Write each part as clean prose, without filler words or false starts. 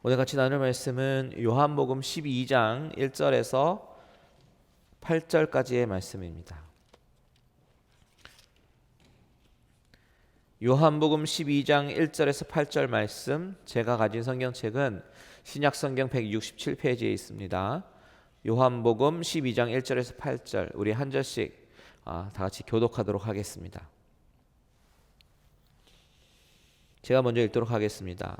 오늘 같이 나눌 말씀은 요한복음 12장 1절에서 8절까지의 말씀입니다. 요한복음 12장 1절에서 8절 말씀, 제가 가진 성경책은 신약성경 167페이지에 있습니다. 요한복음 12장 1절에서 8절, 우리 한 절씩 다 같이 교독하도록 하겠습니다. 제가 먼저 읽도록 하겠습니다.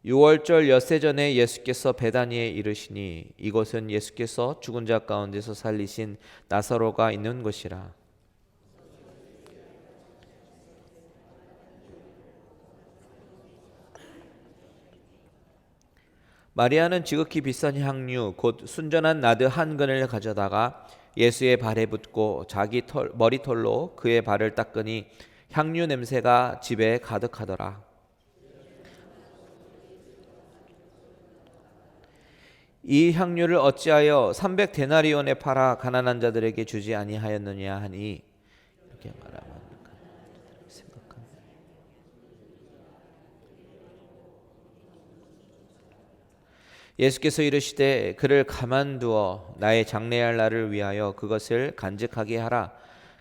6월절 엿새 전에 예수께서 베다니에 이르시니 이곳은 예수께서 죽은 자 가운데서 살리신 나사로가 있는 곳이라. 마리아는 지극히 비싼 향유 곧 순전한 나드 한 근을 가져다가 예수의 발에 붓고 자기 머리털로 그의 발을 닦으니 향유 냄새가 집에 가득하더라. 이 향유를 어찌하여 300데나리온에 팔아 가난한 자들에게 주지 아니하였느냐 하니, 이렇게 말하면 생각합니다. 예수께서 이르시되 그를 가만두어 나의 장래할 날을 위하여 그것을 간직하게 하라.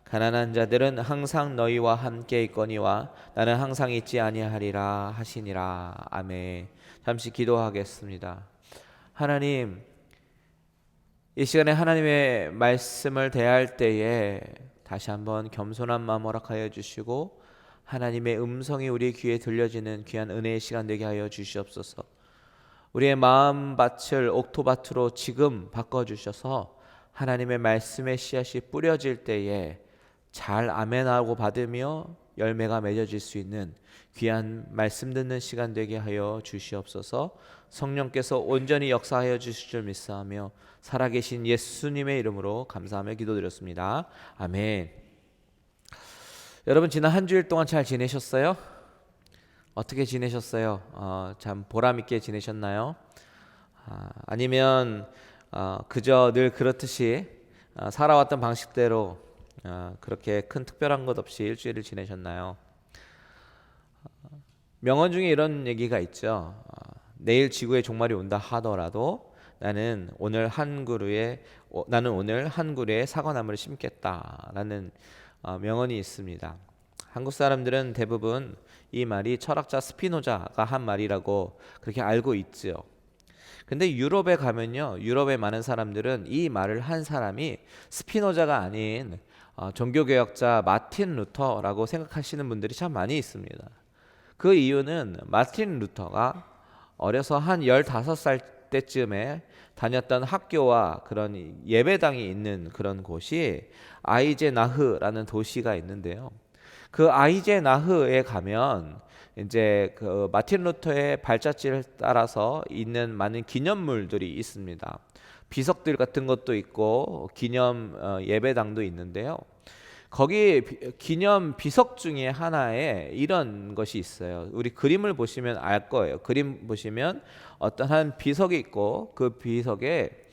가난한 자들은 항상 너희와 함께 있거니와 나는 항상 있지 아니하리라 하시니라. 아멘. 잠시 기도하겠습니다. 하나님, 이 시간에 하나님의 말씀을 대할 때에 다시 한번 겸손한 마음 허락하여 주시고 하나님의 음성이 우리 귀에 들려지는 귀한 은혜의 시간 되게 하여 주시옵소서. 우리의 마음밭을 옥토밭으로 지금 바꿔주셔서 하나님의 말씀의 씨앗이 뿌려질 때에 잘 아멘하고 받으며 열매가 맺어질 수 있는 귀한 말씀 듣는 시간 되게 하여 주시옵소서. 성령께서 온전히 역사하여 주실 줄 믿사하며 살아계신 예수님의 이름으로 감사하며 기도드렸습니다. 아멘. 여러분, 지난 한 주일 동안 잘 지내셨어요? 어떻게 지내셨어요? 참 보람있게 지내셨나요? 아니면 그저 늘 그렇듯이 살아왔던 방식대로 그렇게 큰 특별한 것 없이 일주일을 지내셨나요? 명언 중에 이런 얘기가 있죠. 내일 지구의 종말이 온다 하더라도 나는 오늘 한 그루에 사과나무를 심겠다라는 명언이 있습니다. 한국 사람들은 대부분 이 말이 철학자 스피노자가 한 말이라고 그렇게 알고 있죠. 근데 유럽에 가면요, 유럽의 많은 사람들은 이 말을 한 사람이 스피노자가 아닌 종교개혁자 마틴 루터라고 생각하시는 분들이 참 많이 있습니다. 그 이유는 마틴 루터가 어려서 한 15살 때쯤에 다녔던 학교와 그런 예배당이 있는 그런 곳이 아이제나흐라는 도시가 있는데요. 그 아이제나흐에 가면 이제 그 마틴 루터의 발자취를 따라서 있는 많은 기념물들이 있습니다. 비석들 같은 것도 있고 기념 예배당도 있는데요. 거기 기념 비석 중에 하나에 이런 것이 있어요. 우리 그림을 보시면 알 거예요. 그림 보시면 어떤 한 비석이 있고 그 비석에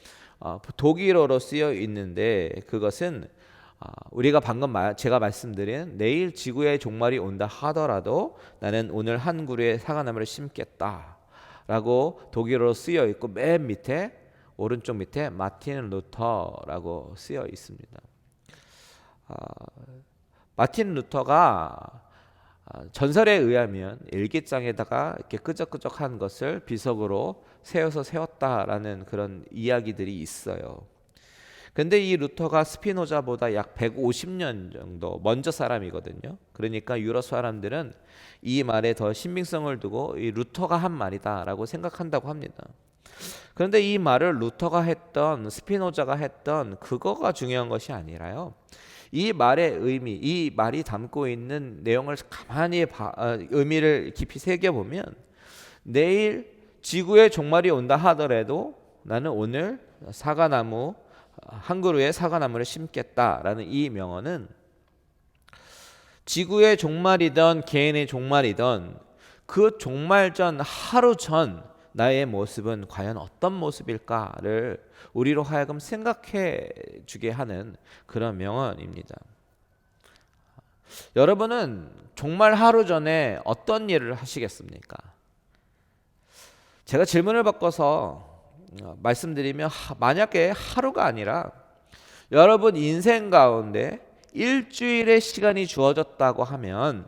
독일어로 쓰여 있는데 그것은 우리가 방금 제가 말씀드린 내일 지구의 종말이 온다 하더라도 나는 오늘 한 그루의 사과나무를 심겠다라고 독일어로 쓰여 있고 맨 밑에 오른쪽 밑에 마틴 루터라고 쓰여 있습니다. 마틴 루터가 전설에 의하면 일기장에다가 이렇게 끄적끄적한 것을 비석으로 세웠다라는 그런 이야기들이 있어요. 근데 이 루터가 스피노자보다 약 150년 정도 먼저 사람이거든요. 그러니까 유럽 사람들은 이 말에 더 신빙성을 두고 이 루터가 한 말이다라고 생각한다고 합니다. 그런데 이 말을 루터가 했던 스피노자가 했던 그거가 중요한 것이 아니라요. 이 말의 의미, 이 말이 담고 있는 내용을 가만히 의미를 깊이 새겨보면 내일 지구의 종말이 온다 하더라도 나는 오늘 한 그루의 사과나무를 심겠다라는 이 명언은 지구의 종말이든 개인의 종말이든 그 종말 전 하루 전 나의 모습은 과연 어떤 모습일까를 우리로 하여금 생각해 주게 하는 그런 명언입니다. 여러분은 종말 하루 전에 어떤 일을 하시겠습니까? 제가 질문을 바꿔서 말씀드리면 만약에 하루가 아니라 여러분 인생 가운데 일주일의 시간이 주어졌다고 하면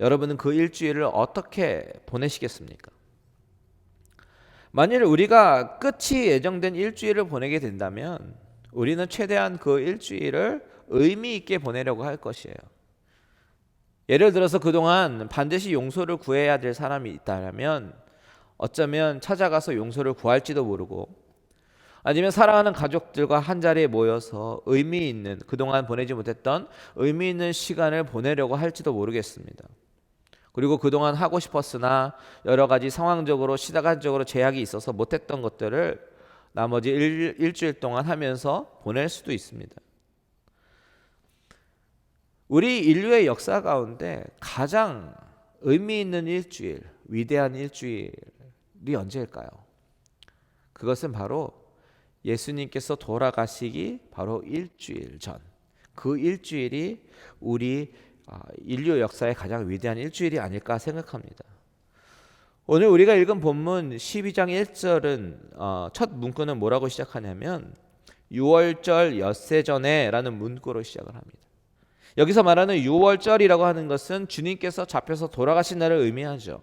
여러분은 그 일주일을 어떻게 보내시겠습니까? 만일 우리가 끝이 예정된 일주일을 보내게 된다면 우리는 최대한 그 일주일을 의미 있게 보내려고 할 것이에요. 예를 들어서 그동안 반드시 용서를 구해야 될 사람이 있다면 어쩌면 찾아가서 용서를 구할지도 모르고, 아니면 사랑하는 가족들과 한자리에 모여서 의미 있는, 그동안 보내지 못했던 의미 있는 시간을 보내려고 할지도 모르겠습니다. 그리고 그동안 하고 싶었으나 여러 가지 상황적으로 시간적으로 제약이 있어서 못했던 것들을 나머지 일주일 동안 하면서 보낼 수도 있습니다. 우리 인류의 역사 가운데 가장 의미 있는 일주일, 위대한 일주일이 언제일까요? 그것은 바로 예수님께서 돌아가시기 바로 일주일 전, 그 일주일이 우리 인류 역사의 가장 위대한 일주일이 아닐까 생각합니다. 오늘 우리가 읽은 본문 12장 1절은 첫 문구는 뭐라고 시작하냐면 6월절 엿새 전에 라는 문구로 시작을 합니다. 여기서 말하는 6월절이라고 하는 것은 주님께서 잡혀서 돌아가신 날을 의미하죠.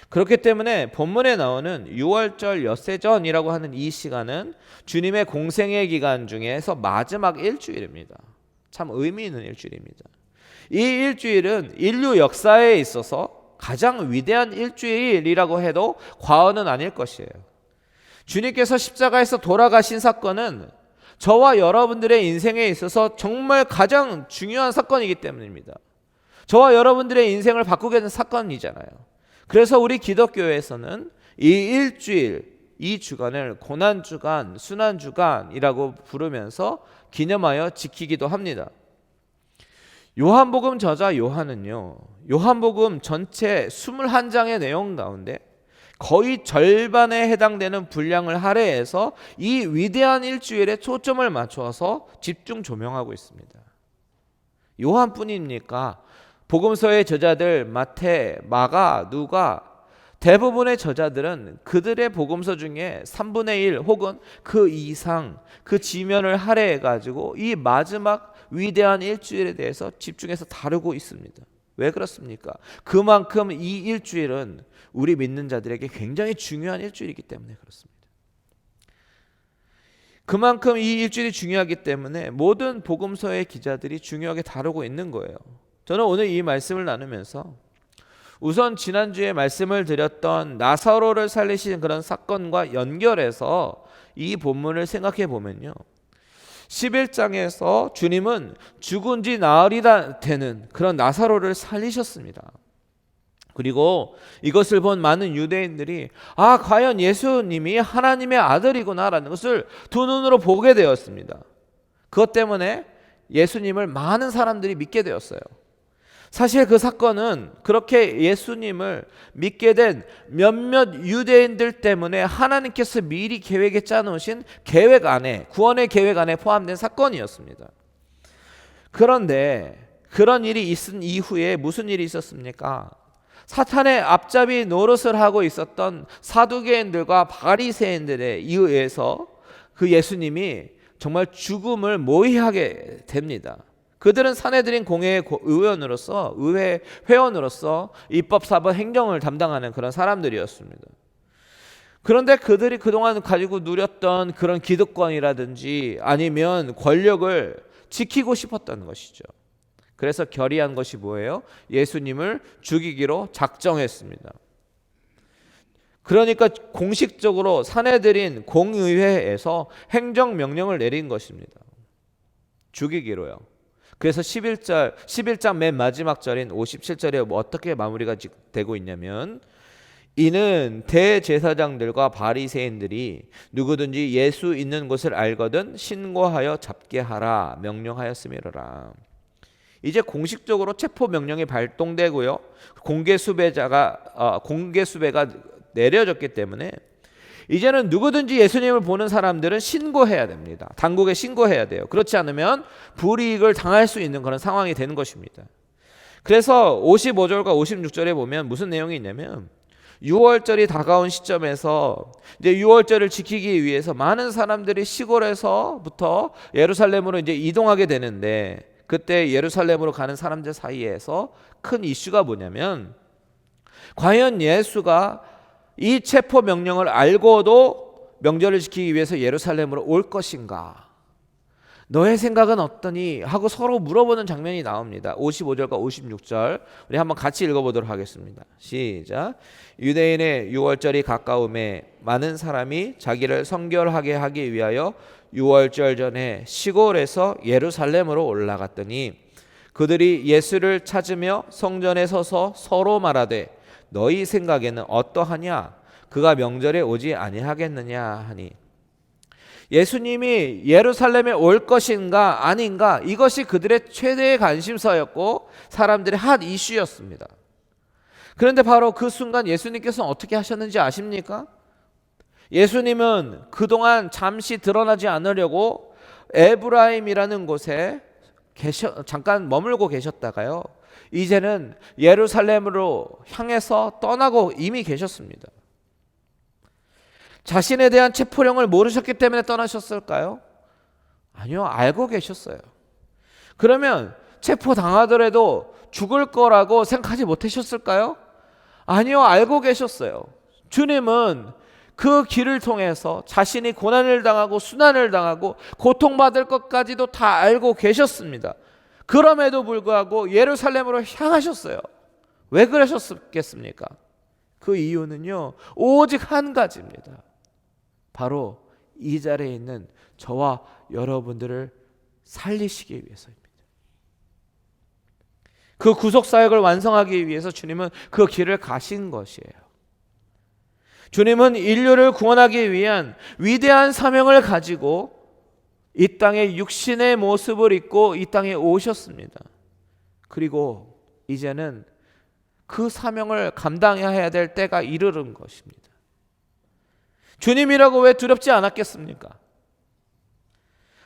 그렇기 때문에 본문에 나오는 6월절 엿새 전이라고 하는 이 시간은 주님의 공생의 기간 중에서 마지막 일주일입니다. 참 의미 있는 일주일입니다. 이 일주일은 인류 역사에 있어서 가장 위대한 일주일이라고 해도 과언은 아닐 것이에요. 주님께서 십자가에서 돌아가신 사건은 저와 여러분들의 인생에 있어서 정말 가장 중요한 사건이기 때문입니다. 저와 여러분들의 인생을 바꾸게 된 사건이잖아요. 그래서 우리 기독교에서는 이 일주일, 이 주간을 고난주간, 순환주간이라고 부르면서 기념하여 지키기도 합니다. 요한복음 저자 요한은요, 요한복음 전체 21장의 내용 가운데 거의 절반에 해당되는 분량을 할애해서 이 위대한 일주일에 초점을 맞춰서 집중 조명하고 있습니다. 요한뿐입니까? 복음서의 저자들 마태, 마가, 누가 대부분의 저자들은 그들의 복음서 중에 3분의 1 혹은 그 이상 그 지면을 할애해 가지고 이 마지막 위대한 일주일에 대해서 집중해서 다루고 있습니다. 왜 그렇습니까? 그만큼 이 일주일은 우리 믿는 자들에게 굉장히 중요한 일주일이기 때문에 그렇습니다. 그만큼 이 일주일이 중요하기 때문에 모든 복음서의 기자들이 중요하게 다루고 있는 거예요. 저는 오늘 이 말씀을 나누면서 우선 지난주에 말씀을 드렸던 나사로를 살리신 그런 사건과 연결해서 이 본문을 생각해 보면요, 11장에서 주님은 죽은 지 나흘이나 되는 그런 나사로를 살리셨습니다. 그리고 이것을 본 많은 유대인들이 과연 예수님이 하나님의 아들이구나라는 것을 두 눈으로 보게 되었습니다. 그것 때문에 예수님을 많은 사람들이 믿게 되었어요. 사실 그 사건은 그렇게 예수님을 믿게 된 몇몇 유대인들 때문에 하나님께서 미리 계획에 짜놓으신 계획 안에, 구원의 계획 안에 포함된 사건이었습니다. 그런데 그런 일이 있은 이후에 무슨 일이 있었습니까? 사탄의 앞잡이 노릇을 하고 있었던 사두개인들과 바리새인들에 의해서 그 예수님이 정말 죽음을 모의하게 됩니다. 그들은 사내들인 공회의 의원으로서, 의회 회원으로서 입법사법 행정을 담당하는 그런 사람들이었습니다. 그런데 그들이 그동안 가지고 누렸던 그런 기득권이라든지 아니면 권력을 지키고 싶었던 것이죠. 그래서 결의한 것이 뭐예요? 예수님을 죽이기로 작정했습니다. 그러니까 공식적으로 사내들인 공의회에서 행정명령을 내린 것입니다. 죽이기로요. 그래서 11장 맨 마지막 절인 57절에 어떻게 마무리가 되고 있냐면, 이는 대제사장들과 바리새인들이 누구든지 예수 있는 곳을 알거든 신고하여 잡게 하라 명령하였음이로라. 이제 공식적으로 체포 명령이 발동되고요, 공개 수배가 내려졌기 때문에 이제는 누구든지 예수님을 보는 사람들은 신고해야 됩니다. 당국에 신고해야 돼요. 그렇지 않으면 불이익을 당할 수 있는 그런 상황이 되는 것입니다. 그래서 55절과 56절에 보면 무슨 내용이 있냐면, 유월절이 다가온 시점에서 이제 유월절을 지키기 위해서 많은 사람들이 시골에서부터 예루살렘으로 이제 이동하게 되는데, 그때 예루살렘으로 가는 사람들 사이에서 큰 이슈가 뭐냐면, 과연 예수가 이 체포 명령을 알고도 명절을 지키기 위해서 예루살렘으로 올 것인가? 너의 생각은 어떠니? 하고 서로 물어보는 장면이 나옵니다. 55절과 56절 우리 한번 같이 읽어보도록 하겠습니다. 시작. 유대인의 유월절이 가까움에 많은 사람이 자기를 성결하게 하기 위하여 유월절 전에 시골에서 예루살렘으로 올라갔더니 그들이 예수를 찾으며 성전에 서서 서로 말하되 너희 생각에는 어떠하냐? 그가 명절에 오지 아니하겠느냐 하니, 예수님이 예루살렘에 올 것인가 아닌가, 이것이 그들의 최대의 관심사였고 사람들의 핫 이슈였습니다. 그런데 바로 그 순간 예수님께서는 어떻게 하셨는지 아십니까? 예수님은 그동안 잠시 드러나지 않으려고 에브라임이라는 곳에 잠깐 머물고 계셨다가요, 이제는 예루살렘으로 향해서 떠나고 이미 계셨습니다. 자신에 대한 체포령을 모르셨기 때문에 떠나셨을까요? 아니요, 알고 계셨어요. 그러면 체포당하더라도 죽을 거라고 생각하지 못하셨을까요? 아니요, 알고 계셨어요. 주님은 그 길을 통해서 자신이 고난을 당하고 순환을 당하고 고통받을 것까지도 다 알고 계셨습니다. 그럼에도 불구하고 예루살렘으로 향하셨어요. 왜 그러셨겠습니까? 그 이유는요, 오직 한 가지입니다. 바로 이 자리에 있는 저와 여러분들을 살리시기 위해서입니다. 그 구속사역을 완성하기 위해서 주님은 그 길을 가신 것이에요. 주님은 인류를 구원하기 위한 위대한 사명을 가지고 이 땅에 육신의 모습을 입고 이 땅에 오셨습니다. 그리고 이제는 그 사명을 감당해야 될 때가 이르는 것입니다. 주님이라고 왜 두렵지 않았겠습니까?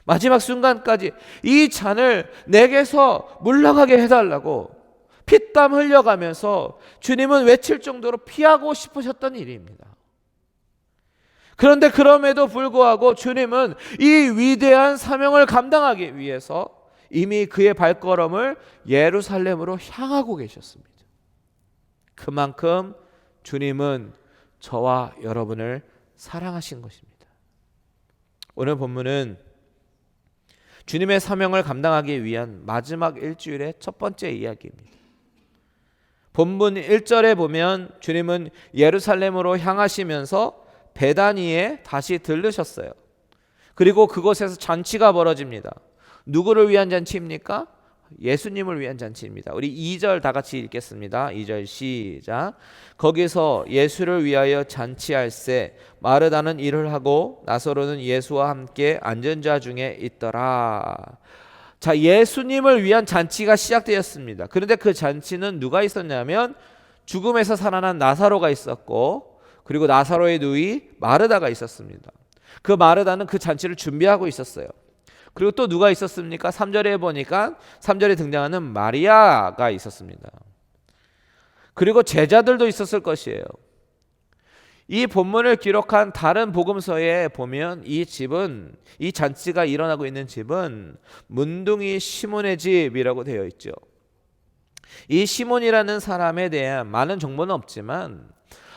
마지막 순간까지 이 잔을 내게서 물러가게 해달라고 피땀 흘려가면서 주님은 외칠 정도로 피하고 싶으셨던 일입니다. 그런데 그럼에도 불구하고 주님은 이 위대한 사명을 감당하기 위해서 이미 그의 발걸음을 예루살렘으로 향하고 계셨습니다. 그만큼 주님은 저와 여러분을 사랑하신 것입니다. 오늘 본문은 주님의 사명을 감당하기 위한 마지막 일주일의 첫 번째 이야기입니다. 본문 1절에 보면 주님은 예루살렘으로 향하시면서 베다니에 다시 들르셨어요. 그리고 그곳에서 잔치가 벌어집니다. 누구를 위한 잔치입니까? 예수님을 위한 잔치입니다. 우리 2절 다 같이 읽겠습니다. 2절 시작. 거기서 예수를 위하여 잔치할세 마르다는 일을 하고 나사로는 예수와 함께 앉은 자 중에 있더라. 자, 예수님을 위한 잔치가 시작되었습니다. 그런데 그 잔치는 누가 있었냐면 죽음에서 살아난 나사로가 있었고, 그리고 나사로의 누이 마르다가 있었습니다. 그 마르다는 그 잔치를 준비하고 있었어요. 그리고 또 누가 있었습니까? 3절에 보니까 3절에 등장하는 마리아가 있었습니다. 그리고 제자들도 있었을 것이에요. 이 본문을 기록한 다른 복음서에 보면 이 집은, 이 잔치가 일어나고 있는 집은 문둥이 시몬의 집이라고 되어 있죠. 이 시몬이라는 사람에 대한 많은 정보는 없지만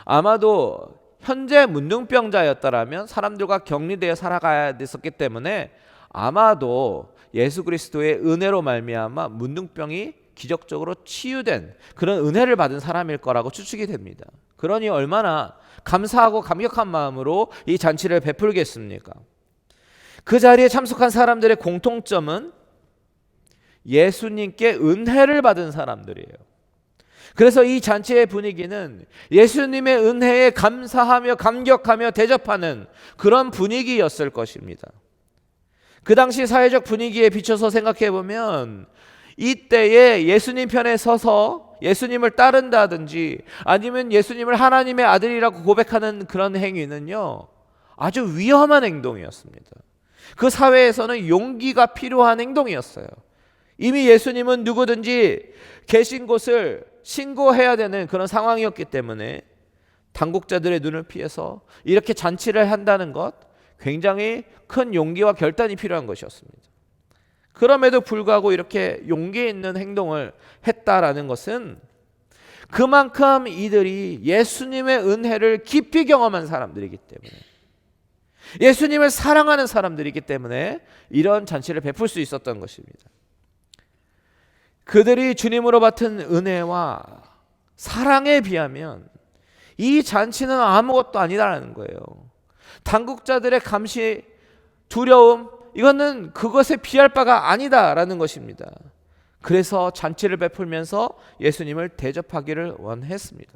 아마도 현재 문둥병자였다라면 사람들과 격리되어 살아가야 됐었기 때문에 아마도 예수 그리스도의 은혜로 말미암아 문둥병이 기적적으로 치유된 그런 은혜를 받은 사람일 거라고 추측이 됩니다. 그러니 얼마나 감사하고 감격한 마음으로 이 잔치를 베풀겠습니까? 그 자리에 참석한 사람들의 공통점은 예수님께 은혜를 받은 사람들이에요. 그래서 이 잔치의 분위기는 예수님의 은혜에 감사하며 감격하며 대접하는 그런 분위기였을 것입니다. 그 당시 사회적 분위기에 비춰서 생각해 보면 이때에 예수님 편에 서서 예수님을 따른다든지 아니면 예수님을 하나님의 아들이라고 고백하는 그런 행위는요, 아주 위험한 행동이었습니다. 그 사회에서는 용기가 필요한 행동이었어요. 이미 예수님은 누구든지 계신 곳을 신고해야 되는 그런 상황이었기 때문에 당국자들의 눈을 피해서 이렇게 잔치를 한다는 것, 굉장히 큰 용기와 결단이 필요한 것이었습니다. 그럼에도 불구하고 이렇게 용기 있는 행동을 했다라는 것은 그만큼 이들이 예수님의 은혜를 깊이 경험한 사람들이기 때문에, 예수님을 사랑하는 사람들이기 때문에 이런 잔치를 베풀 수 있었던 것입니다. 그들이 주님으로 받은 은혜와 사랑에 비하면 이 잔치는 아무것도 아니다라는 거예요. 당국자들의 감시, 두려움, 이거는 그것에 비할 바가 아니다라는 것입니다. 그래서 잔치를 베풀면서 예수님을 대접하기를 원했습니다.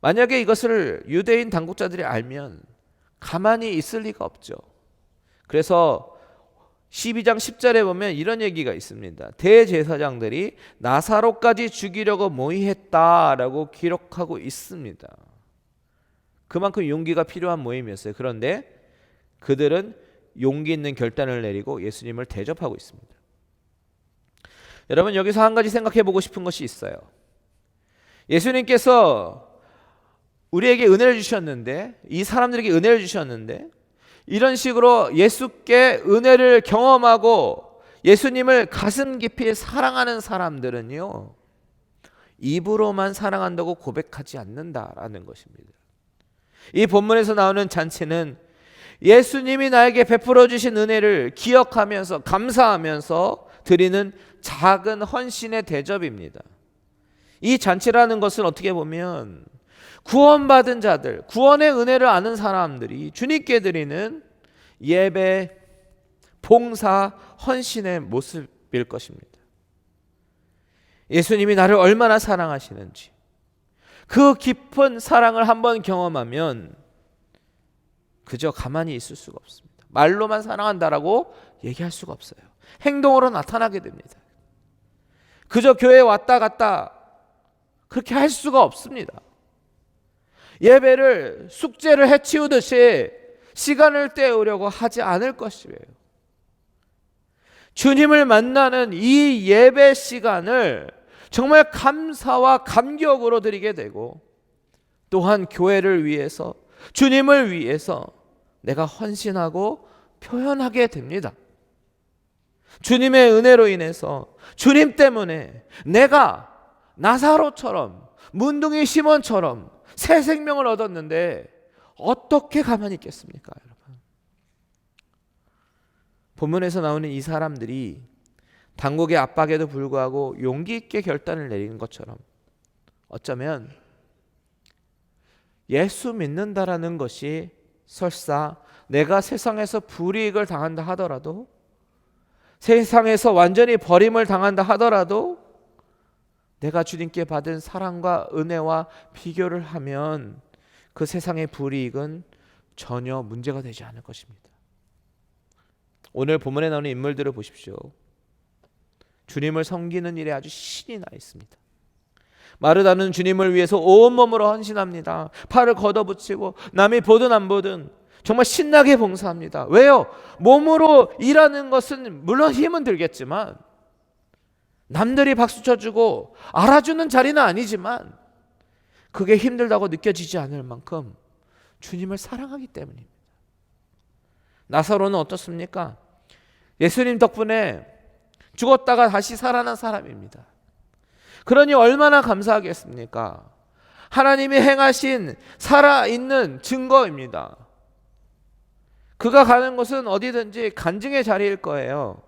만약에 이것을 유대인 당국자들이 알면 가만히 있을 리가 없죠. 그래서 12장 10절에 보면 이런 얘기가 있습니다. 대제사장들이 나사로까지 죽이려고 모의했다라고 기록하고 있습니다. 그만큼 용기가 필요한 모임이었어요. 그런데 그들은 용기 있는 결단을 내리고 예수님을 대접하고 있습니다. 여러분, 여기서 한 가지 생각해 보고 싶은 것이 있어요. 예수님께서 우리에게 은혜를 주셨는데, 이 사람들에게 은혜를 주셨는데, 이런 식으로 예수께 은혜를 경험하고 예수님을 가슴 깊이 사랑하는 사람들은요, 입으로만 사랑한다고 고백하지 않는다라는 것입니다. 이 본문에서 나오는 잔치는 예수님이 나에게 베풀어 주신 은혜를 기억하면서 감사하면서 드리는 작은 헌신의 대접입니다. 이 잔치라는 것은 어떻게 보면 구원받은 자들, 구원의 은혜를 아는 사람들이 주님께 드리는 예배, 봉사, 헌신의 모습일 것입니다. 예수님이 나를 얼마나 사랑하시는지 그 깊은 사랑을 한번 경험하면 그저 가만히 있을 수가 없습니다. 말로만 사랑한다라고 얘기할 수가 없어요. 행동으로 나타나게 됩니다. 그저 교회에 왔다 갔다 그렇게 할 수가 없습니다. 예배를 숙제를 해치우듯이 시간을 때우려고 하지 않을 것이에요. 주님을 만나는 이 예배 시간을 정말 감사와 감격으로 드리게 되고, 또한 교회를 위해서, 주님을 위해서 내가 헌신하고 표현하게 됩니다. 주님의 은혜로 인해서, 주님 때문에 내가 나사로처럼, 문둥이 시몬처럼 새 생명을 얻었는데 어떻게 가만히 있겠습니까, 여러분? 본문에서 나오는 이 사람들이 당국의 압박에도 불구하고 용기 있게 결단을 내리는 것처럼 어쩌면 예수 믿는다라는 것이 설사 내가 세상에서 불이익을 당한다 하더라도, 세상에서 완전히 버림을 당한다 하더라도 내가 주님께 받은 사랑과 은혜와 비교를 하면 그 세상의 불이익은 전혀 문제가 되지 않을 것입니다. 오늘 본문에 나오는 인물들을 보십시오. 주님을 섬기는 일에 아주 신이 나 있습니다. 마르다는 주님을 위해서 온몸으로 헌신합니다. 팔을 걷어붙이고 남이 보든 안 보든 정말 신나게 봉사합니다. 왜요? 몸으로 일하는 것은 물론 힘은 들겠지만, 남들이 박수 쳐주고 알아주는 자리는 아니지만 그게 힘들다고 느껴지지 않을 만큼 주님을 사랑하기 때문입니다. 나사로는 어떻습니까? 예수님 덕분에 죽었다가 다시 살아난 사람입니다. 그러니 얼마나 감사하겠습니까? 하나님이 행하신 살아있는 증거입니다. 그가 가는 곳은 어디든지 간증의 자리일 거예요.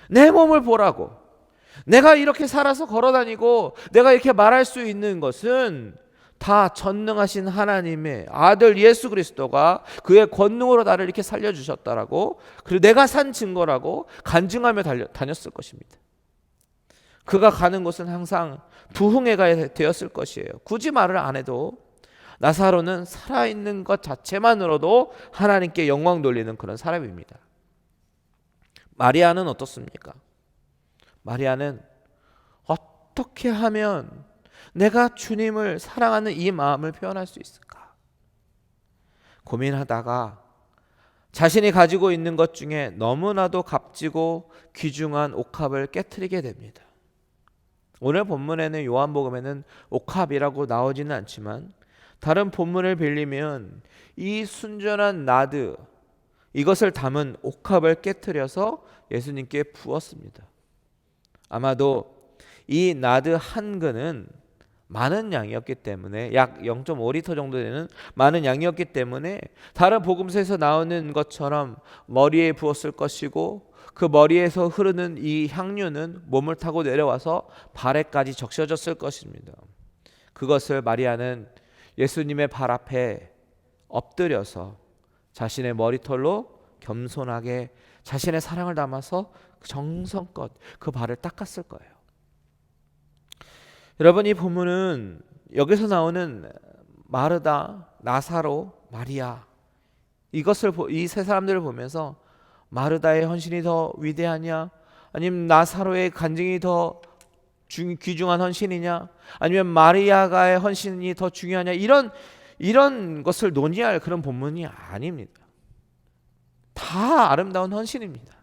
내 몸을 보라고, 내가 이렇게 살아서 걸어다니고 내가 이렇게 말할 수 있는 것은 다 전능하신 하나님의 아들 예수 그리스도가 그의 권능으로 나를 이렇게 살려주셨다라고, 그리고 내가 산 증거라고 간증하며 다녔을 것입니다. 그가 가는 곳은 항상 부흥회가 되었을 것이에요. 굳이 말을 안 해도 나사로는 살아있는 것 자체만으로도 하나님께 영광 돌리는 그런 사람입니다. 마리아는 어떻습니까? 마리아는 어떻게 하면 내가 주님을 사랑하는 이 마음을 표현할 수 있을까 고민하다가 자신이 가지고 있는 것 중에 너무나도 값지고 귀중한 옥합을 깨트리게 됩니다. 오늘 본문에는, 요한복음에는 옥합이라고 나오지는 않지만 다른 본문을 빌리면 이 순전한 나드, 이것을 담은 옥합을 깨트려서 예수님께 부었습니다. 아마도 이 나드 한 근은 많은 양이었기 때문에, 약 0.5리터 정도 되는 많은 양이었기 때문에 다른 복음서에서 나오는 것처럼 머리에 부었을 것이고, 그 머리에서 흐르는 이 향유는 몸을 타고 내려와서 발에까지 적셔졌을 것입니다. 그것을 마리아는 예수님의 발 앞에 엎드려서 자신의 머리털로 겸손하게 자신의 사랑을 담아서 정성껏 그 발을 닦았을 거예요. 여러분, 이 본문은 여기서 나오는 마르다, 나사로, 마리아, 이 세 사람들을 보면서 마르다의 헌신이 더 위대하냐, 아니면 나사로의 간증이 더 귀중한 헌신이냐, 아니면 마리아가의 헌신이 더 중요하냐, 이런 것을 논의할 그런 본문이 아닙니다. 다 아름다운 헌신입니다.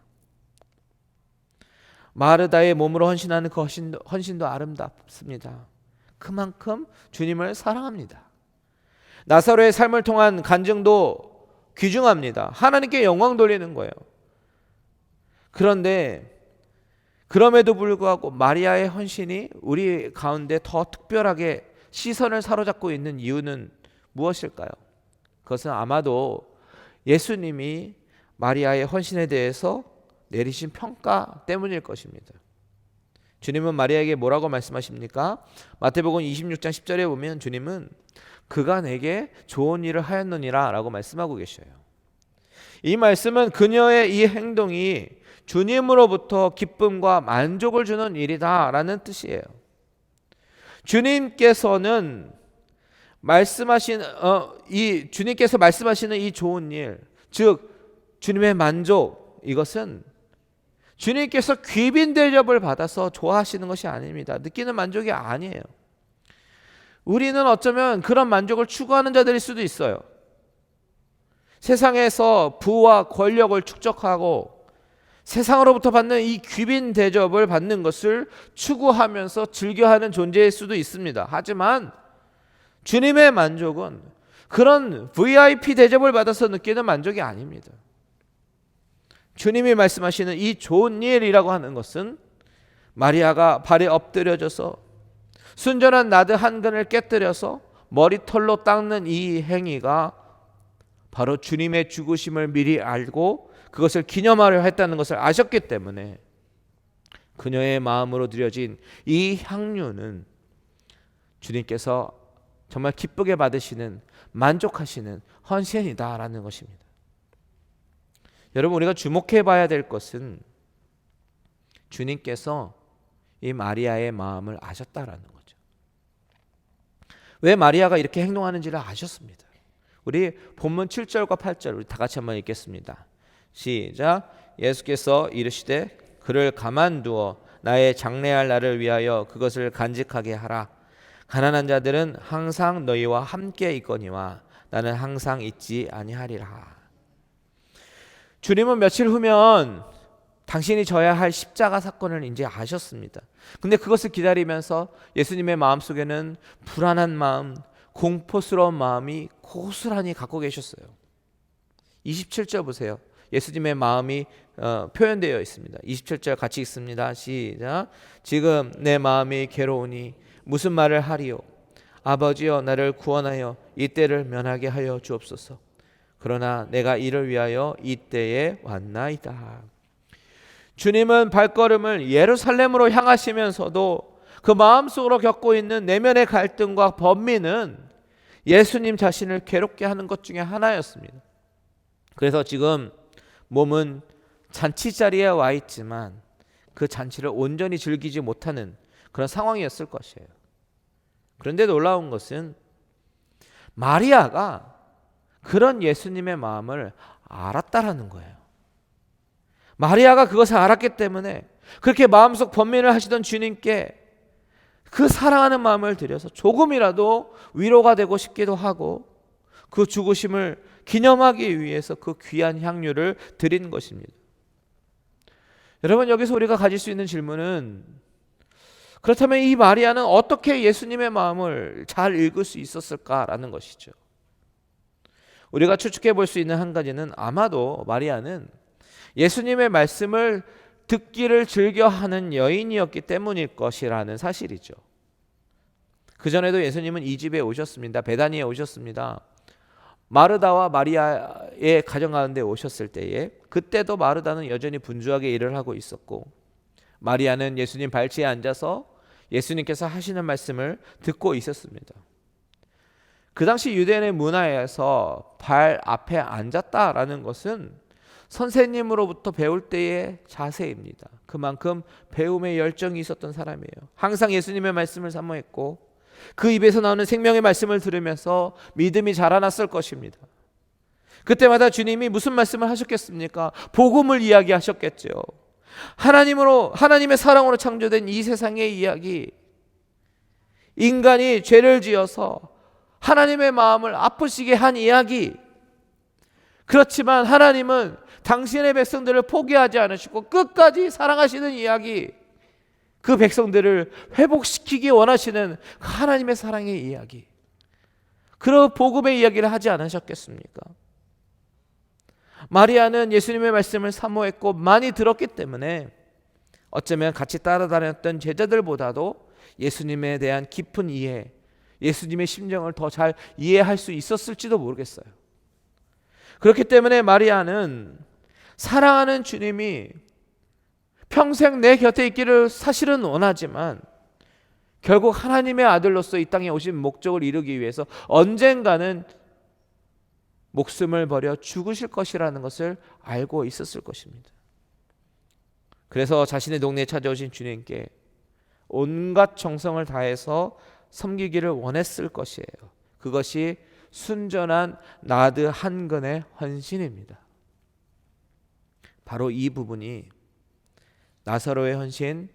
마르다의 몸으로 헌신하는 그 헌신도 아름답습니다. 그만큼 주님을 사랑합니다. 나사로의 삶을 통한 간증도 귀중합니다. 하나님께 영광 돌리는 거예요. 그런데 그럼에도 불구하고 마리아의 헌신이 우리 가운데 더 특별하게 시선을 사로잡고 있는 이유는 무엇일까요? 그것은 아마도 예수님이 마리아의 헌신에 대해서 내리신 평가 때문일 것입니다. 주님은 마리아에게 뭐라고 말씀하십니까? 마태복음 26장 10절에 보면 주님은 그가 내게 좋은 일을 하였느니라 라고 말씀하고 계셔요. 이 말씀은 그녀의 이 행동이 주님으로부터 기쁨과 만족을 주는 일이다 라는 뜻이에요. 주님께서는 주님께서 말씀하시는 이 좋은 일, 즉 주님의 만족, 이것은 주님께서 귀빈 대접을 받아서 좋아하시는 것이 아닙니다. 느끼는 만족이 아니에요. 우리는 어쩌면 그런 만족을 추구하는 자들일 수도 있어요. 세상에서 부와 권력을 축적하고 세상으로부터 받는 이 귀빈 대접을 받는 것을 추구하면서 즐겨하는 존재일 수도 있습니다. 하지만 주님의 만족은 그런 VIP 대접을 받아서 느끼는 만족이 아닙니다. 주님이 말씀하시는 이 좋은 일이라고 하는 것은 마리아가 발에 엎드려져서 순전한 나드 한 근을 깨뜨려서 머리털로 닦는 이 행위가 바로 주님의 죽으심을 미리 알고 그것을 기념하려 했다는 것을 아셨기 때문에 그녀의 마음으로 드려진 이 향유는 주님께서 정말 기쁘게 받으시는, 만족하시는 헌신이다라는 것입니다. 여러분, 우리가 주목해 봐야 될 것은 주님께서 이 마리아의 마음을 아셨다라는 거죠. 왜 마리아가 이렇게 행동하는지를 아셨습니다. 우리 본문 7절과 8절 우리 다 같이 한번 읽겠습니다. 시작. 예수께서 이르시되 그를 가만두어 나의 장래할 날을 위하여 그것을 간직하게 하라. 가난한 자들은 항상 너희와 함께 있거니와 나는 항상 있지 아니하리라. 주님은 며칠 후면 당신이 져야 할 십자가 사건을 이제 아셨습니다. 근데 그것을 기다리면서 예수님의 마음속에는 불안한 마음, 공포스러운 마음이 고스란히 갖고 계셨어요. 27절 보세요. 예수님의 마음이 표현되어 있습니다. 27절 같이 읽습니다. 시작. 지금 내 마음이 괴로우니 무슨 말을 하리요? 아버지여, 나를 구원하여 이 때를 면하게 하여 주옵소서. 그러나 내가 이를 위하여 이 때에 왔나이다. 주님은 발걸음을 예루살렘으로 향하시면서도 그 마음속으로 겪고 있는 내면의 갈등과 번민은 예수님 자신을 괴롭게 하는 것 중에 하나였습니다. 그래서 지금 몸은 잔치자리에 와 있지만 그 잔치를 온전히 즐기지 못하는 그런 상황이었을 것이에요. 그런데 놀라운 것은 마리아가 그런 예수님의 마음을 알았다라는 거예요. 마리아가 그것을 알았기 때문에 그렇게 마음속 번민을 하시던 주님께 그 사랑하는 마음을 들여서 조금이라도 위로가 되고 싶기도 하고 그 죽으심을 기념하기 위해서 그 귀한 향유를 드린 것입니다. 여러분, 여기서 우리가 가질 수 있는 질문은 그렇다면 이 마리아는 어떻게 예수님의 마음을 잘 읽을 수 있었을까라는 것이죠. 우리가 추측해 볼 수 있는 한 가지는 아마도 마리아는 예수님의 말씀을 듣기를 즐겨하는 여인이었기 때문일 것이라는 사실이죠. 그전에도 예수님은 이 집에 오셨습니다. 베다니에 오셨습니다. 마르다와 마리아의 가정 가운데 오셨을 때에 그때도 마르다는 여전히 분주하게 일을 하고 있었고 마리아는 예수님 발치에 앉아서 예수님께서 하시는 말씀을 듣고 있었습니다. 그 당시 유대인의 문화에서 발 앞에 앉았다라는 것은 선생님으로부터 배울 때의 자세입니다. 그만큼 배움의 열정이 있었던 사람이에요. 항상 예수님의 말씀을 사모했고 그 입에서 나오는 생명의 말씀을 들으면서 믿음이 자라났을 것입니다. 그때마다 주님이 무슨 말씀을 하셨겠습니까? 복음을 이야기하셨겠죠. 하나님의 사랑으로 창조된 이 세상의 이야기, 인간이 죄를 지어서 하나님의 마음을 아프시게 한 이야기. 그렇지만 하나님은 당신의 백성들을 포기하지 않으시고 끝까지 사랑하시는 이야기, 그 백성들을 회복시키기 원하시는 하나님의 사랑의 이야기, 그런 복음의 이야기를 하지 않으셨겠습니까? 마리아는 예수님의 말씀을 사모했고 많이 들었기 때문에 어쩌면 같이 따라다녔던 제자들보다도 예수님에 대한 깊은 이해, 예수님의 심정을 더 잘 이해할 수 있었을지도 모르겠어요. 그렇기 때문에 마리아는 사랑하는 주님이 평생 내 곁에 있기를 사실은 원하지만 결국 하나님의 아들로서 이 땅에 오신 목적을 이루기 위해서 언젠가는 목숨을 버려 죽으실 것이라는 것을 알고 있었을 것입니다. 그래서 자신의 동네에 찾아오신 주님께 온갖 정성을 다해서 섬기기를 원했을 것이에요. 그것이 순전한 나드 한근의 헌신입니다. 바로 이 부분이 나사로의 헌신,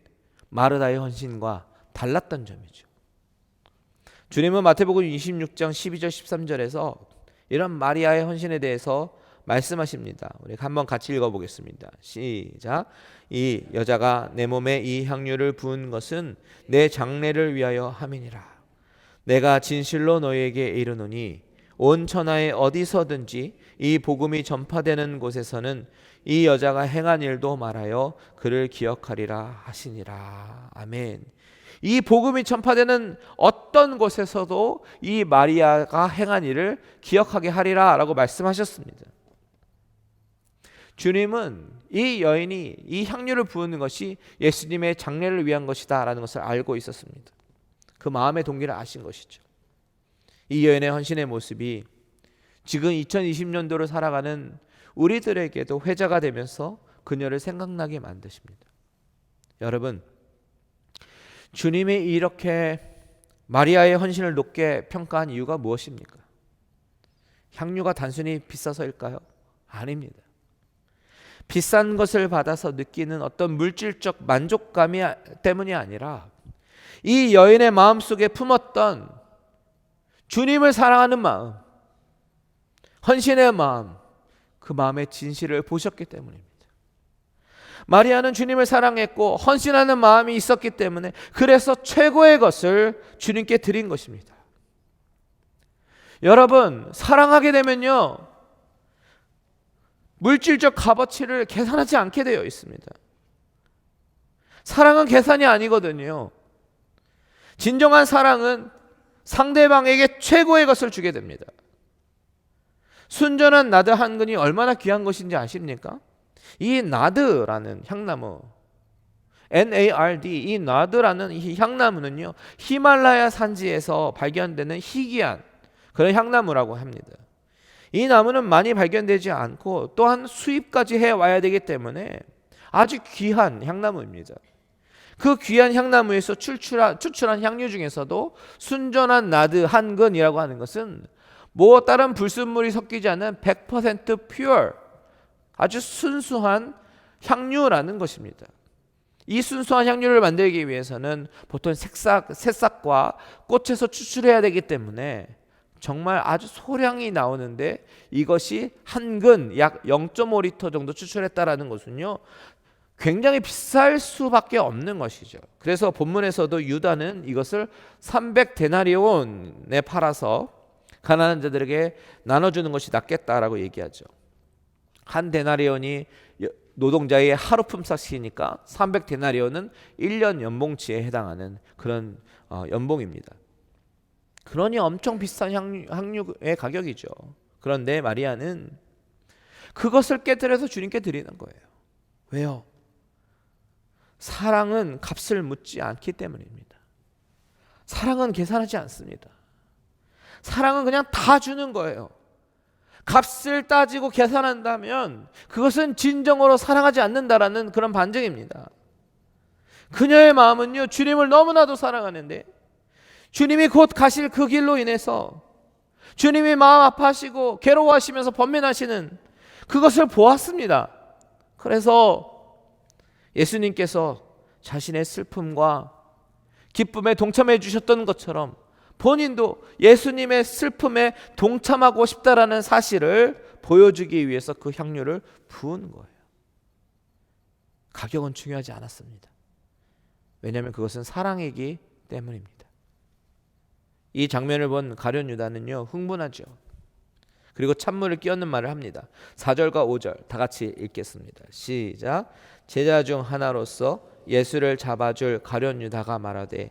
마르다의 헌신과 달랐던 점이죠. 주님은 마태복음 26장 12절 13절에서 이런 마리아의 헌신에 대해서 말씀하십니다. 우리 한번 같이 읽어보겠습니다. 시작. 이 여자가 내 몸에 이 향유를 부은 것은 내 장례를 위하여 함이니라. 내가 진실로 너희에게 이르노니 온 천하에 어디서든지 이 복음이 전파되는 곳에서는 이 여자가 행한 일도 말하여 그를 기억하리라 하시니라. 아멘. 이 복음이 전파되는 어떤 곳에서도 이 마리아가 행한 일을 기억하게 하리라 라고 말씀하셨습니다. 주님은 이 여인이 이 향유를 부은 것이 예수님의 장례를 위한 것이다 라는 것을 알고 있었습니다. 그 마음의 동기를 아신 것이죠. 이 여인의 헌신의 모습이 지금 2020년도를 살아가는 우리들에게도 회자가 되면서 그녀를 생각나게 만드십니다. 여러분, 주님이 이렇게 마리아의 헌신을 높게 평가한 이유가 무엇입니까? 향유가 단순히 비싸서일까요? 아닙니다. 비싼 것을 받아서 느끼는 어떤 물질적 만족감 때문이 아니라 이 여인의 마음속에 품었던 주님을 사랑하는 마음, 헌신의 마음, 그 마음의 진실을 보셨기 때문입니다. 마리아는 주님을 사랑했고 헌신하는 마음이 있었기 때문에 그래서 최고의 것을 주님께 드린 것입니다. 여러분, 사랑하게 되면요, 물질적 값어치를 계산하지 않게 되어 있습니다. 사랑은 계산이 아니거든요. 진정한 사랑은 상대방에게 최고의 것을 주게 됩니다. 순전한 나드 한 근이 얼마나 귀한 것인지 아십니까? 이 나드라는 향나무, NARD, 이 나드라는 이 향나무는요, 히말라야 산지에서 발견되는 희귀한 그런 향나무라고 합니다. 이 나무는 많이 발견되지 않고 또한 수입까지 해와야 되기 때문에 아주 귀한 향나무입니다. 그 귀한 향나무에서 추출한 향유 중에서도 순전한 나드 한 근이라고 하는 것은 뭐 다른 불순물이 섞이지 않은 100% pure, 아주 순수한 향유라는 것입니다. 이 순수한 향유를 만들기 위해서는 보통 새싹과 꽃에서 추출해야 되기 때문에 정말 아주 소량이 나오는데 이것이 한 근 약 0.5리터 정도 추출했다라는 것은요, 굉장히 비쌀 수밖에 없는 것이죠. 그래서 본문에서도 유다는 이것을 300데나리온에 팔아서 가난한 자들에게 나눠주는 것이 낫겠다라고 얘기하죠. 한 데나리온이 노동자의 하루 품삯이니까 300데나리온은 1년 연봉치에 해당하는 그런 연봉입니다. 그러니 엄청 비싼 향유의 가격이죠. 그런데 마리아는 그것을 깨뜨려서 주님께 드리는 거예요. 왜요? 사랑은 값을 묻지 않기 때문입니다. 사랑은 계산하지 않습니다. 사랑은 그냥 다 주는 거예요. 값을 따지고 계산한다면 그것은 진정으로 사랑하지 않는다라는 그런 반증입니다. 그녀의 마음은요, 주님을 너무나도 사랑하는데 주님이 곧 가실 그 길로 인해서 주님이 마음 아파하시고 괴로워하시면서 번민하시는 그것을 보았습니다. 그래서 예수님께서 자신의 슬픔과 기쁨에 동참해 주셨던 것처럼 본인도 예수님의 슬픔에 동참하고 싶다라는 사실을 보여주기 위해서 그 향유를 부은 거예요. 가격은 중요하지 않았습니다. 왜냐하면 그것은 사랑이기 때문입니다. 이 장면을 본 가룟 유다는요, 흥분하죠. 그리고 찬물을 끼얹는 말을 합니다. 4절과 5절 다 같이 읽겠습니다. 시작. 제자 중 하나로서 예수를 잡아줄 가룟 유다가 말하되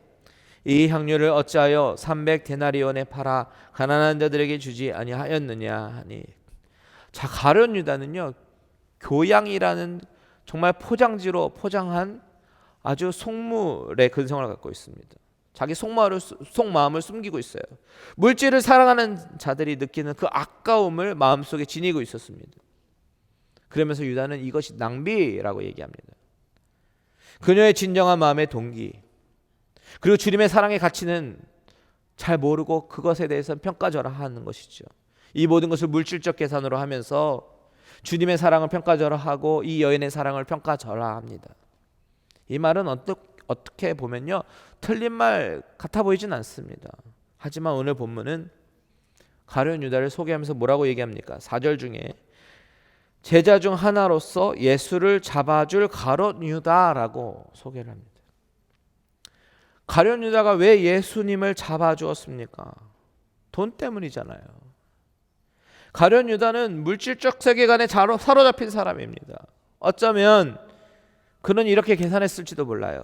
이 향유를 어찌하여 300데나리온에 팔아 가난한 자들에게 주지 아니하였느냐 하니. 자, 가룟 유다는요, 교양이라는 정말 포장지로 포장한 아주 속물의 근성을 갖고 있습니다. 자기 속마음을 숨기고 있어요. 물질을 사랑하는 자들이 느끼는 그 아까움을 마음속에 지니고 있었습니다. 그러면서 유다는 이것이 낭비라고 얘기합니다. 그녀의 진정한 마음의 동기, 그리고 주님의 사랑의 가치는 잘 모르고 그것에 대해서 평가절하하는 것이죠. 이 모든 것을 물질적 계산으로 하면서 주님의 사랑을 평가절하하고 이 여인의 사랑을 평가절하합니다. 이 말은 어떻게 보면요, 틀린 말 같아 보이진 않습니다. 하지만 오늘 본문은 가룟 유다를 소개하면서 뭐라고 얘기합니까? 4절 중에 제자 중 하나로서 예수를 잡아줄 가룟 유다라고 소개를 합니다. 가룟 유다가 왜 예수님을 잡아주었습니까? 돈 때문이잖아요. 가룟 유다는 물질적 세계관에 사로잡힌 사람입니다. 어쩌면 그는 이렇게 계산했을지도 몰라요.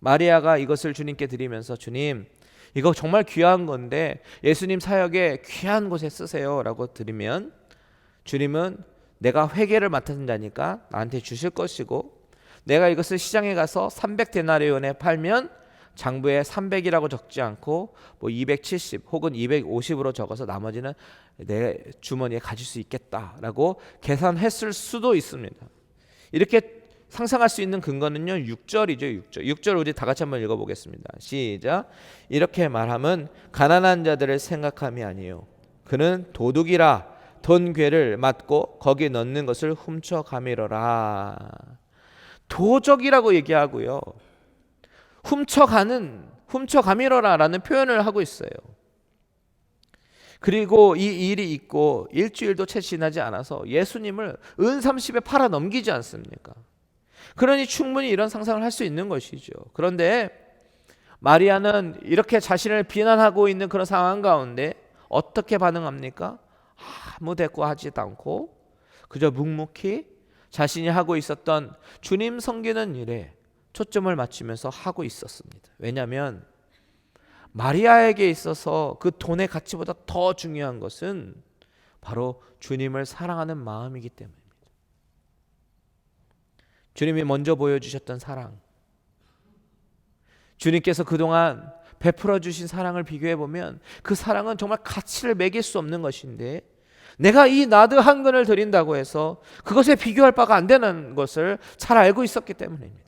마리아가 이것을 주님께 드리면서 주님, 이거 정말 귀한 건데 예수님 사역에 귀한 곳에 쓰세요 라고 드리면 주님은 내가 회계를 맡은 자니까 나한테 주실 것이고, 내가 이것을 시장에 가서 300데나리온에 팔면 장부에 300이라고 적지 않고 270 혹은 250으로 적어서 나머지는 내 주머니에 가질 수 있겠다라고 계산했을 수도 있습니다. 이렇게 상상할 수 있는 근거는요, 6절이죠. 6절 우리 다 같이 한번 읽어보겠습니다. 시작. 이렇게 말함은 가난한 자들을 생각함이 아니요 그는 도둑이라 돈 괴를 맞고 거기 넣는 것을 훔쳐가미러라. 도적이라고 얘기하고요, 훔쳐가미러라라는 표현을 하고 있어요. 그리고 이 일이 있고 일주일도 채 지나지 않아서 예수님을 은 30에 팔아 넘기지 않습니까? 그러니 충분히 이런 상상을 할 수 있는 것이죠. 그런데 마리아는 이렇게 자신을 비난하고 있는 그런 상황 가운데 어떻게 반응합니까? 아무 대꾸하지도 않고 그저 묵묵히 자신이 하고 있었던 주님 섬기는 일에 초점을 맞추면서 하고 있었습니다. 왜냐하면 마리아에게 있어서 그 돈의 가치보다 더 중요한 것은 바로 주님을 사랑하는 마음이기 때문입니다. 주님이 먼저 보여주셨던 사랑, 주님께서 그동안 베풀어 주신 사랑을 비교해 보면 그 사랑은 정말 가치를 매길 수 없는 것인데, 내가 이 나드 한 근을 드린다고 해서 그것에 비교할 바가 안 되는 것을 잘 알고 있었기 때문입니다.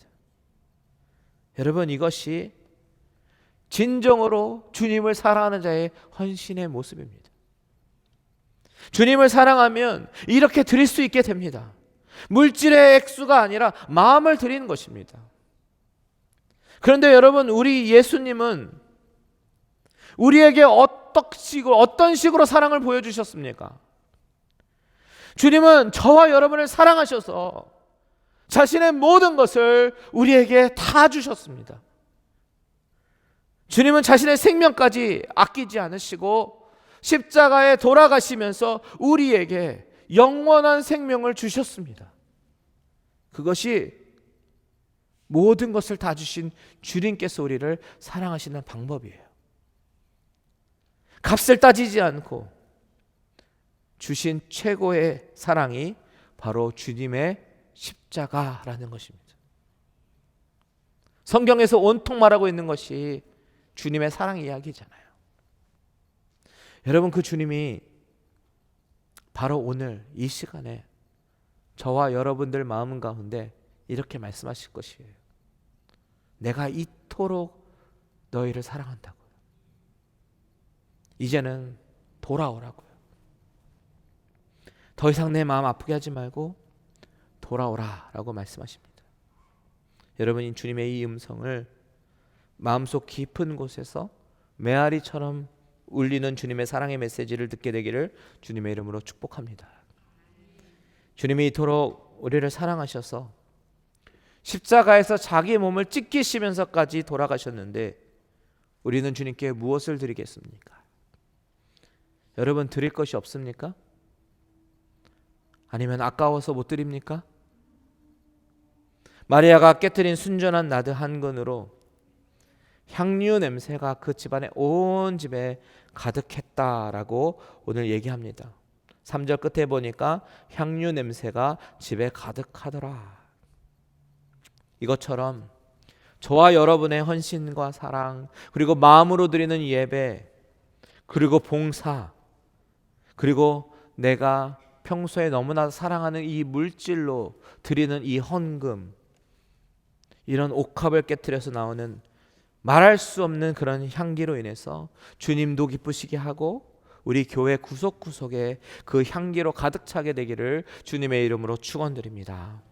여러분, 이것이 진정으로 주님을 사랑하는 자의 헌신의 모습입니다. 주님을 사랑하면 이렇게 드릴 수 있게 됩니다. 물질의 액수가 아니라 마음을 드리는 것입니다. 그런데 여러분, 우리 예수님은 우리에게 어떤 식으로 사랑을 보여주셨습니까? 주님은 저와 여러분을 사랑하셔서 자신의 모든 것을 우리에게 다 주셨습니다. 주님은 자신의 생명까지 아끼지 않으시고 십자가에 돌아가시면서 우리에게 영원한 생명을 주셨습니다. 그것이 모든 것을 다 주신 주님께서 우리를 사랑하시는 방법이에요. 값을 따지지 않고 주신 최고의 사랑이 바로 주님의 십자가라는 것입니다. 성경에서 온통 말하고 있는 것이 주님의 사랑 이야기잖아요. 여러분, 그 주님이 바로 오늘 이 시간에 저와 여러분들 마음 가운데 이렇게 말씀하실 것이에요. 내가 이토록 너희를 사랑한다고요. 이제는 돌아오라고요. 더 이상 내 마음 아프게 하지 말고 돌아오라 라고 말씀하십니다. 여러분이 주님의 이 음성을 마음속 깊은 곳에서 메아리처럼 울리는 주님의 사랑의 메시지를 듣게 되기를 주님의 이름으로 축복합니다. 주님이 이토록 우리를 사랑하셔서 십자가에서 자기 몸을 찢기시면서까지 돌아가셨는데 우리는 주님께 무엇을 드리겠습니까? 여러분, 드릴 것이 없습니까? 아니면 아까워서 못 드립니까? 마리아가 깨트린 순전한 나드 한 근으로 향유 냄새가 그 집안의 온 집에 가득했다라고 오늘 얘기합니다. 3절 끝에 보니까 향유 냄새가 집에 가득하더라. 이것처럼 저와 여러분의 헌신과 사랑, 그리고 마음으로 드리는 예배, 그리고 봉사, 그리고 내가 평소에 너무나 사랑하는 이 물질로 드리는 이 헌금, 이런 옥합을 깨트려서 나오는 말할 수 없는 그런 향기로 인해서 주님도 기쁘시게 하고 우리 교회 구석구석에 그 향기로 가득 차게 되기를 주님의 이름으로 축원드립니다.